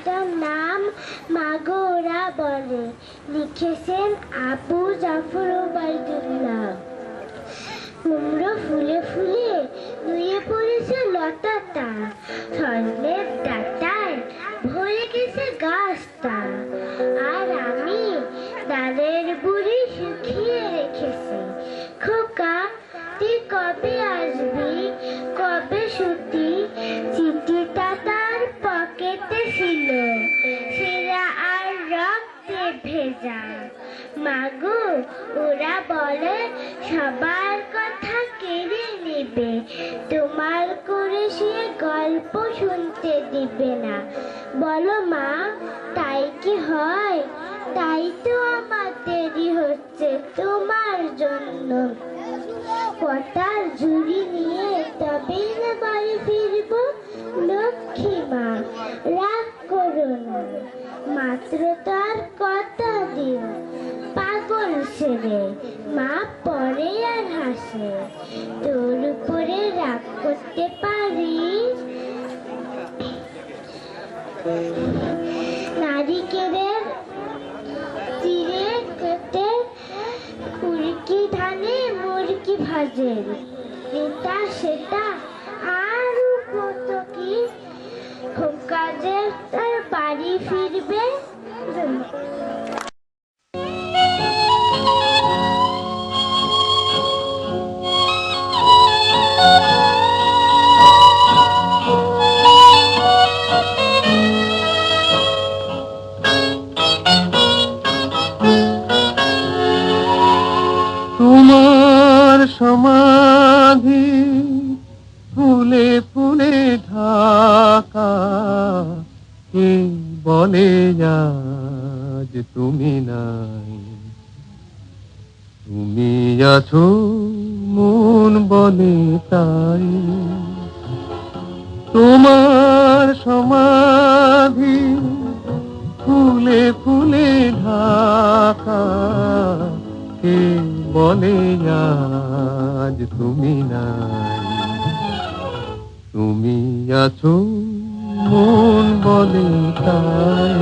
কবিতার নাম মাগো ওরা বলে, লিখেছেন আবু জাফর ওবায়দুল্লাহ। কুমড়ো ফুলে ফুলে নুয়ে পড়েছে লতাটা, সজনের ডাটায় ভরে গেছে গাছটা, আর আমি ডালের বুড়ি শুকিয়ে রেখেছি। খোকা তুই কবে আসবি, কবে ছুটি? চিঠিটা তার পকেটে ছিল, সেরা আর রক্তে ভেজা। মাগো ওরা বলে সবার কথা কেড়ে নেবে, তোমার করে সে গল্প শুনতে দিবে না। বলো মা, তাই কি হয়? তাই তো আমার দেরি হচ্ছে তোমার জন্য। কটার ঝুড়ি নিয়ে তবেই না বাড়ি ফিরবো। লক্ষ্মী মা, রাগ করো না, মাত্র তার কটা দিন। পাগল ছেলে, মা পরে আর হাসে, তোর উপরে রাগ করতে পারি? নারিকেলের তীরে কেটে কুড়কি ধানে মুরগি ভাজেন, এটা সেটা আরো কত কি। খোকাজের তার বাড়ি ফিরবে। তোমার সমাধি ফুলে ফুলে ঢাকা, কে বলে আজ তুমি নাই? তুমি আছো মন বলে তাই। তোমার সমাধি ফুলে ফুলে ঢাকা, কে বলে আজ তুমি নাই? তুমি আছো মন বলে তাই।